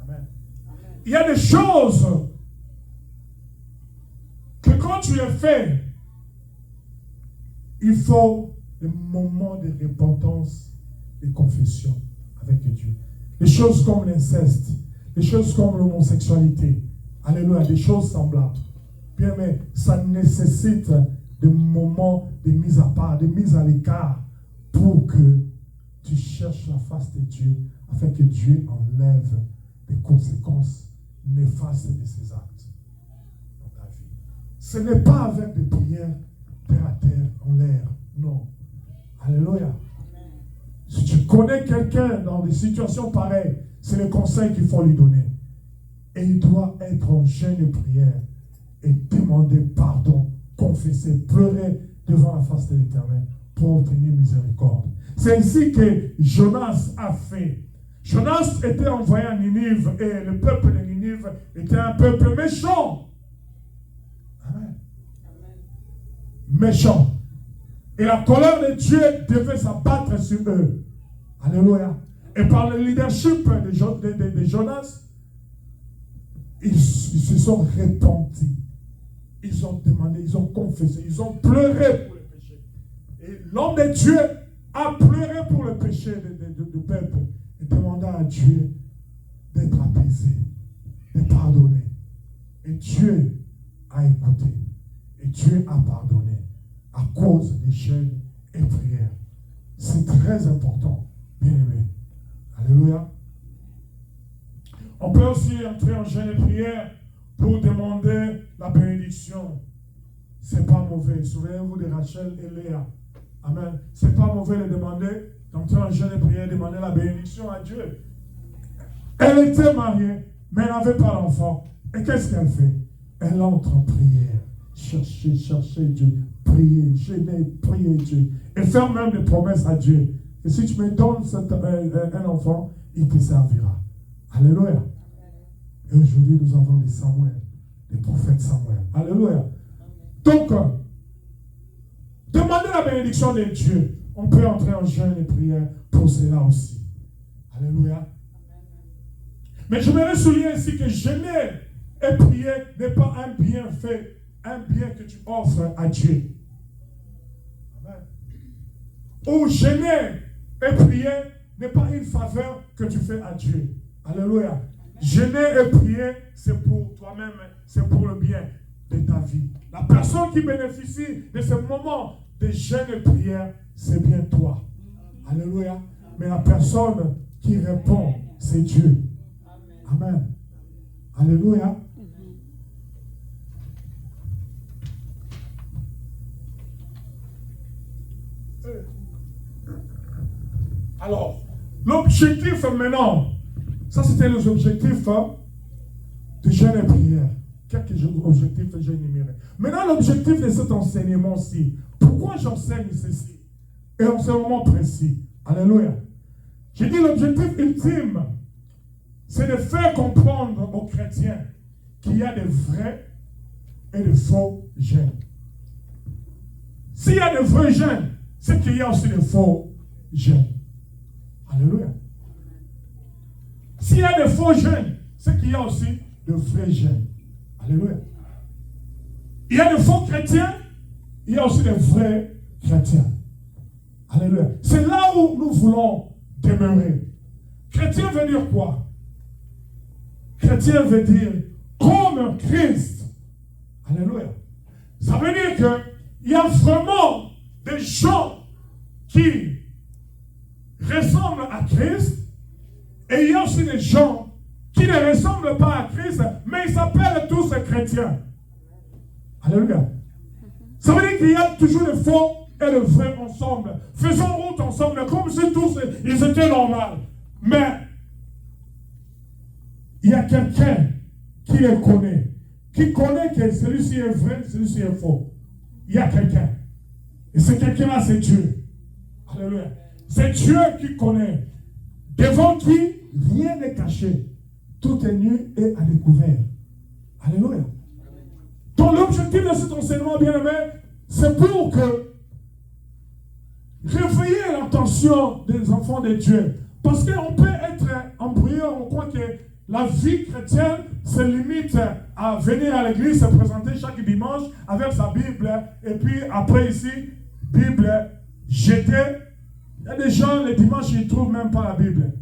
Amen. Il y a des choses que quand tu les fais, il faut des moments de repentance et de confession avec Dieu. Des choses comme l'inceste, des choses comme l'homosexualité, alléluia, des choses semblables. Bien, mais ça nécessite des moments de mise à part, de mise à l'écart pour que tu cherches la face de Dieu afin que Dieu enlève les conséquences néfastes de ses actes dans ta vie. Ce n'est pas avec des prières terre à terre, en l'air, non. Alléluia. Si tu connais quelqu'un dans des situations pareilles, c'est le conseil qu'il faut lui donner. Et il doit être en jeûne et prière et demander pardon, confesser, pleurer devant la face de l'Éternel pour obtenir miséricorde. C'est ainsi que Jonas a fait. Jonas était envoyé à Ninive et le peuple de Ninive était un peuple méchant. Amen. Méchant. Et la colère de Dieu devait s'abattre sur eux. Alléluia. Et par le leadership de Jonas, ils se sont repentis. Ils ont demandé, ils ont confessé, ils ont pleuré pour le péché. Et l'homme de Dieu a pleuré pour le péché du peuple et demanda à Dieu d'être apaisé, de pardonner. Et Dieu a écouté. Et Dieu a pardonné à cause des jeûnes et prières. C'est très important, bien aimé. Alléluia. On peut aussi entrer en jeûne et prière pour demander la bénédiction. C'est pas mauvais. Souvenez-vous de Rachel et Léa. Amen. C'est pas mauvais de demander, d'entrer en jeûne et prière, demander la bénédiction à Dieu. Elle était mariée, mais elle n'avait pas d'enfant. Et qu'est-ce qu'elle fait? Elle entre en prière. Chercher Dieu. Prier, jeûner, prier Dieu. Et faire même des promesses à Dieu. Et si tu me donnes un enfant, il te servira. Alléluia. Et aujourd'hui, nous avons des Samuel, des prophètes Samuel. Alléluia. Donc, demander la bénédiction de Dieu. On peut entrer en jeûne et prière pour cela aussi. Alléluia. Mais je voudrais souligner ici que jeûner et prier n'est pas un bienfait, un bien que tu offres à Dieu. Amen. Ou jeûner et prier n'est pas une faveur que tu fais à Dieu. Alléluia. Jeûner et prier, c'est pour toi-même, c'est pour le bien de ta vie. La personne qui bénéficie de ce moment de jeûne et prière, c'est bien toi. Alléluia. Mais la personne qui répond, c'est Dieu. Amen. Alléluia. Alors, l'objectif maintenant, ça c'était les objectifs de jeûne et prière. Quelques objectifs que j'ai énumérés. Maintenant, l'objectif de cet enseignement-ci, pourquoi j'enseigne ceci? Et en ce moment précis. Alléluia. J'ai dit l'objectif ultime, c'est de faire comprendre aux chrétiens qu'il y a des vrais et des faux jeûnes. S'il y a des vrais jeûnes, c'est qu'il y a aussi des faux jeûnes. Alléluia. S'il y a des faux jeûnes, c'est qu'il y a aussi de vrais jeûnes. Alléluia. Il y a des faux chrétiens, il y a aussi des vrais chrétiens. Alléluia. C'est là où nous voulons demeurer. Chrétien veut dire quoi? Chrétien veut dire comme Christ. Alléluia. Ça veut dire qu'il y a vraiment des gens qui ressemblent à Christ et il y a aussi des gens qui ne ressemblent pas à Christ, mais ils s'appellent tous chrétiens. Alléluia. Ça veut dire qu'il y a toujours des faux et le vrai ensemble. Faisons route ensemble, comme si tous ils étaient normaux. Mais il y a quelqu'un qui les connaît, qui connaît que celui-ci est vrai, celui-ci est faux. Il y a quelqu'un. Et ce quelqu'un-là, c'est Dieu. Alléluia. C'est Dieu qui connaît. Devant qui rien n'est caché. Tout est nu et à découvert. Alléluia. Donc l'objectif de cet enseignement, bien-aimé, c'est pour que réveiller l'attention des enfants de Dieu. Parce qu'on peut être embrouillé, on croit que la vie chrétienne se limite à venir à l'église, se présenter chaque dimanche avec sa Bible, et puis après ici, Bible jetée. Il y a des gens, les dimanches, ils ne trouvent même pas la Bible.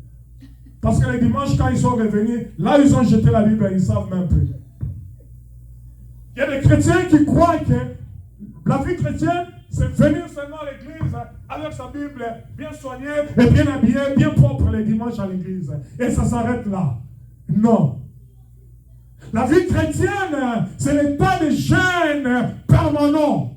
Parce que les dimanches, quand ils sont revenus, là, ils ont jeté la Bible et ils ne savent même plus. Il y a des chrétiens qui croient que la vie chrétienne, c'est venir seulement à l'église avec sa Bible bien soignée et bien habillée, bien propre les dimanches à l'église. Et ça s'arrête là. Non. La vie chrétienne, c'est l'état de jeûne permanent.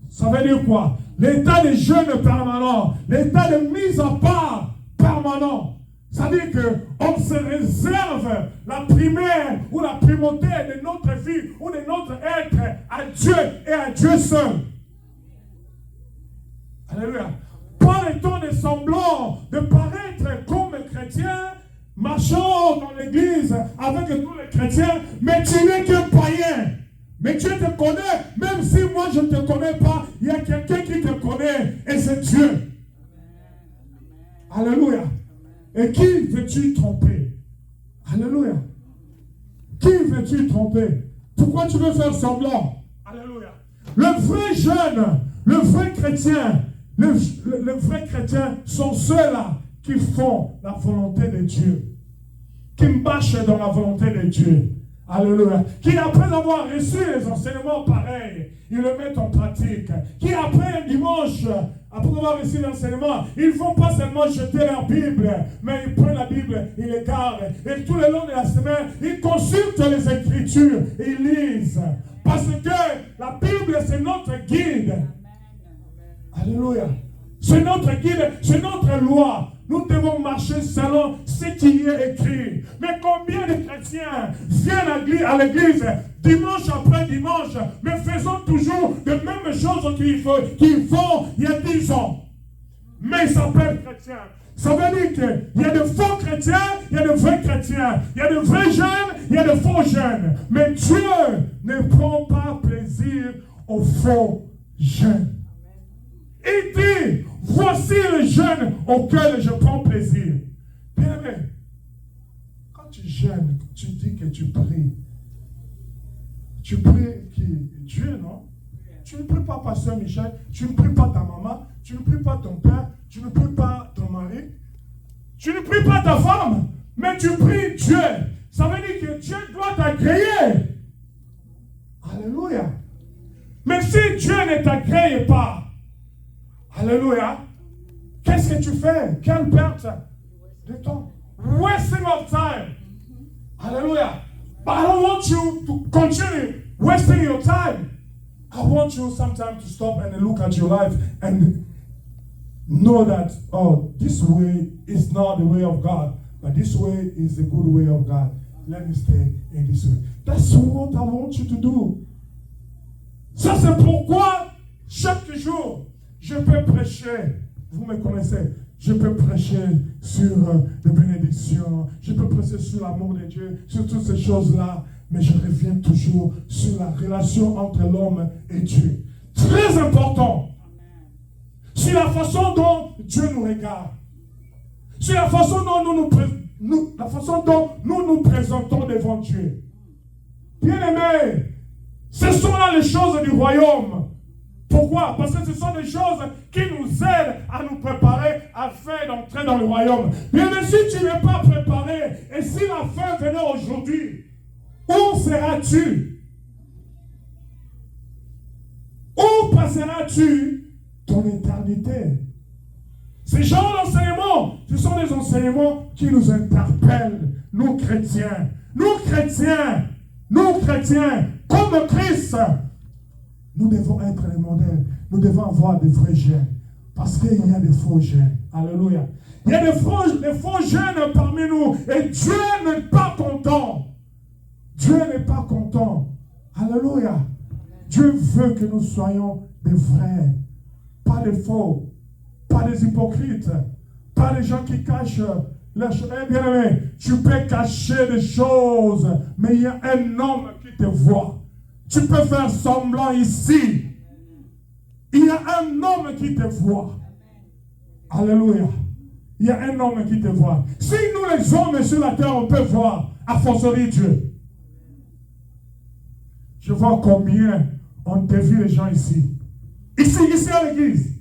Ça veut dire quoi? L'état de jeûne permanent, l'état de mise à part permanent. Ça veut dire qu'on se réserve la primaire ou la primauté de notre vie ou de notre être à Dieu et à Dieu seul. Alléluia. Pas le temps de semblant de paraître comme chrétien, marchant dans l'église avec tous les chrétiens, mais tu n'es qu'un païen. Mais Dieu te connaît, même si moi je ne te connais pas, il y a quelqu'un qui te connaît et c'est Dieu. Alléluia. Et qui veux-tu tromper? Alléluia. Qui veux-tu tromper? Pourquoi tu veux faire semblant? Alléluia. Le vrai jeune, le vrai chrétien, le vrai chrétien sont ceux-là qui font la volonté de Dieu, qui marchent dans la volonté de Dieu. Alléluia. Qui après avoir reçu les enseignements pareils, ils le mettent en pratique. Qui après un dimanche, après avoir reçu l'enseignement, ils ne vont pas seulement jeter leur Bible, mais ils prennent la Bible, ils les gardent. Et tout le long de la semaine, ils consultent les Écritures, ils lisent. Parce que la Bible, c'est notre guide. Alléluia. C'est notre guide, c'est notre loi. Nous devons marcher selon ce qui est écrit. Mais combien de chrétiens viennent à l'église dimanche après dimanche, mais faisant toujours les mêmes choses qu'ils font il y a 10 ans. Mais ils s'appellent chrétiens. Ça veut dire qu'il y a de faux chrétiens, il y a de vrais chrétiens. Il y a de vrais jeunes, il y a de faux jeunes. Mais Dieu ne prend pas plaisir aux faux jeunes. Il dit, voici le jeûne auquel je prends plaisir. Bien aimé, quand tu jeûnes, tu dis que tu pries. Tu pries qui? Dieu, non? Tu ne pries pas Pasteur Michel, tu ne pries pas ta maman, tu ne pries pas ton père, tu ne pries pas ton mari, tu ne pries pas ta femme, mais tu pries Dieu. Ça veut dire que Dieu doit t'agréer. Alléluia. Mais si Dieu ne t'agrée pas, alléluia, qu'est-ce que tu fais? Quelle perte de temps? Wasting of time. Alléluia. But I don't want you to continue wasting your time. I want you sometimes to stop and look at your life and know that, oh, this way is not the way of God, but this way is the good way of God. Let me stay in this way. That's what I want you to do. Ça, c'est pourquoi chaque jour, je peux prêcher. Vous me connaissez. Je peux prêcher sur les bénédictions. Je peux prêcher sur l'amour de Dieu, sur toutes ces choses-là. Mais je reviens toujours sur la relation entre l'homme et Dieu. Très important. Sur la façon dont Dieu nous regarde. Sur la façon dont nous nous présentons devant Dieu. Bien-aimés, ce sont là les choses du royaume. Pourquoi? Parce que ce sont des choses qui nous aident à nous préparer afin d'entrer dans le royaume. Bien, mais si tu n'es pas préparé, et si la fin venait aujourd'hui, où seras-tu? Où passeras-tu ton éternité? Ces genres d'enseignements, ce sont des enseignements qui nous interpellent, nous chrétiens. Nous chrétiens, comme Christ. Nous devons être les modèles. Nous devons avoir des vrais jeunes. Parce qu'il y a des faux jeunes. Alléluia. Il y a des faux jeunes parmi nous. Et Dieu n'est pas content. Dieu n'est pas content. Alléluia. Dieu veut que nous soyons des vrais. Pas des faux. Pas des hypocrites. Pas des gens qui cachent les choses. Eh bien aimé, tu peux cacher des choses. Mais il y a un homme qui te voit. Tu peux faire semblant ici. Il y a un homme qui te voit. Alléluia. Il y a un homme qui te voit. Si nous les hommes sur la terre, on peut voir, à forcerie Dieu. Je vois combien on dévie les gens ici. Ici à l'église.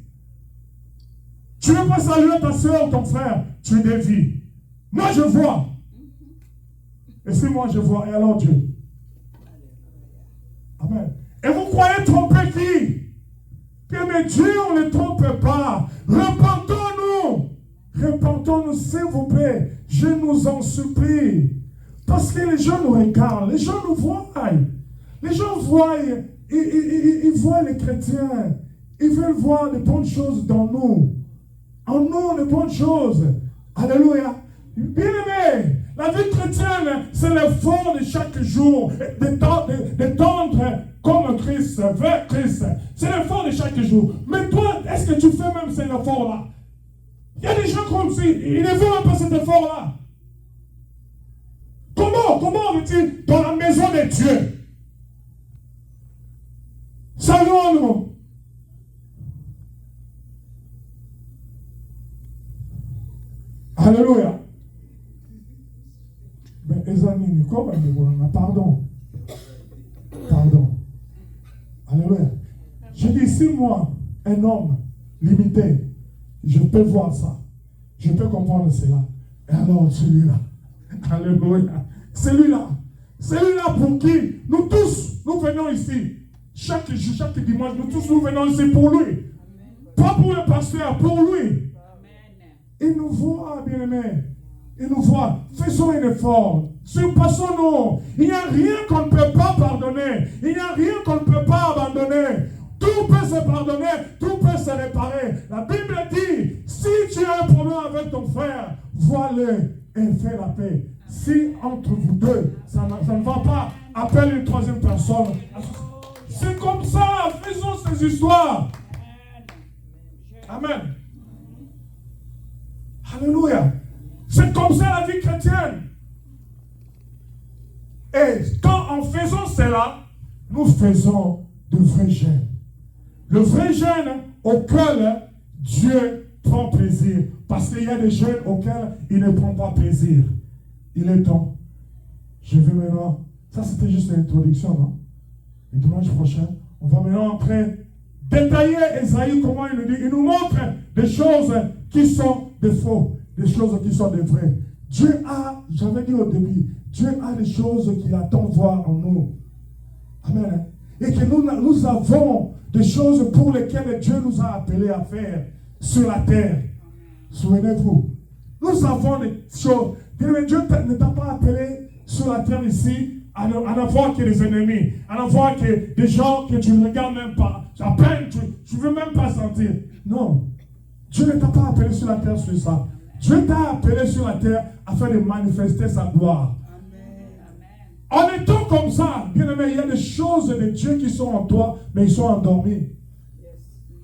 Tu ne veux pas saluer ta soeur ou ton frère, tu dévies. Moi je vois. Et si moi je vois, et alors Dieu? Amen. Et vous croyez tromper qui? Que mais Dieu, on ne trompe pas. Repentons-nous. Repentons-nous, s'il vous plaît. Je nous en supplie. Parce que les gens nous regardent. Les gens nous voient. Les gens voient. Ils voient les chrétiens. Ils veulent voir les bonnes choses dans nous. En nous, les bonnes choses. Alléluia. Bien-aimé, la vie chrétienne, c'est l'effort de chaque jour, de tendre comme Christ, vers Christ. C'est l'effort de chaque jour. Mais toi, est-ce que tu fais même cet effort-là? Il y a des gens comme si, ils ne font même pas cet effort-là. Comment on dit dans la maison de Dieu? Saluons-nous. Alléluia. Mais Ezanini, comment pardon. Pardon. Alléluia. Je dis, si moi, un homme limité, je peux voir ça. Je peux comprendre cela. Et alors, celui-là. Alléluia. Celui-là pour qui nous tous, nous venons ici. Chaque dimanche, nous venons ici pour lui. Pas pour le pasteur, pour lui. Il nous voit, bien-aimés. Il nous voit. Faisons un effort. Surpassons-nous. Il n'y a rien qu'on ne peut pas pardonner. Il n'y a rien qu'on ne peut pas abandonner. Tout peut se pardonner. Tout peut se réparer. La Bible dit, si tu as un problème avec ton frère, vois-le et fais la paix. Si entre vous deux, ça ne va pas, appelle une troisième personne. C'est comme ça. Faisons ces histoires. Amen. Alléluia. C'est comme ça la vie chrétienne. Et quand en faisant cela, nous faisons de vrais jeûnes. Le vrai jeûne auquel Dieu prend plaisir. Parce qu'il y a des jeûnes auxquels il ne prend pas plaisir. Il est temps. Je vais maintenant. Ça c'était juste une introduction, non? Et dimanche prochain, on va maintenant entrer détailler Esaïe comment il nous dit. Il nous montre des choses qui sont des faux, des choses qui sont des vraies. Dieu a, j'avais dit au début, Dieu a des choses qu'il attend voir en nous. Amen. Et que nous avons des choses pour lesquelles Dieu nous a appelés à faire sur la terre. Souvenez-vous, nous avons des choses. Dieu ne t'a pas appelé sur la terre ici à n'avoir que des ennemis, à n'avoir que des gens que tu ne regardes même pas. À peine, tu ne veux même pas sentir. Non. Dieu ne t'a pas appelé sur la terre sur ça. Dieu t'a appelé sur la terre afin de manifester sa gloire. Amen. En étant comme ça, bien aimé, il y a des choses de Dieu qui sont en toi, mais ils sont endormis.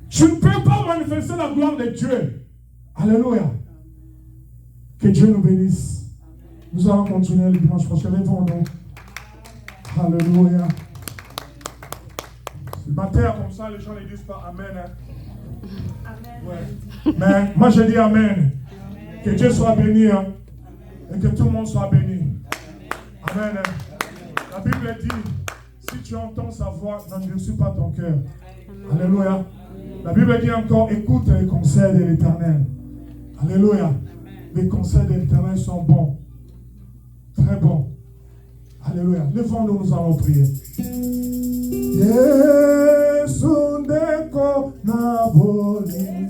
Tu ne peux pas manifester la gloire de Dieu. Alléluia. Que Dieu nous bénisse. Nous allons continuer le dimanche prochain. Lèvons-nous. Alléluia. Ce matin, comme ça, les gens ne disent pas Amen. Hein? Amen. Ouais. Mais moi, je dis Amen. Amen. Que Dieu soit béni. Hein? Et que tout le monde soit béni. Amen. Amen. La Bible dit, si tu entends sa voix, n'endurcis pas ton cœur. Alléluia. La Bible dit encore, écoute les conseils de l'Éternel. Alléluia. Les conseils de l'Éternel sont bons. Très bons. Alléluia. Levons-nous, nous allons prier. Yesu ndeko na boli.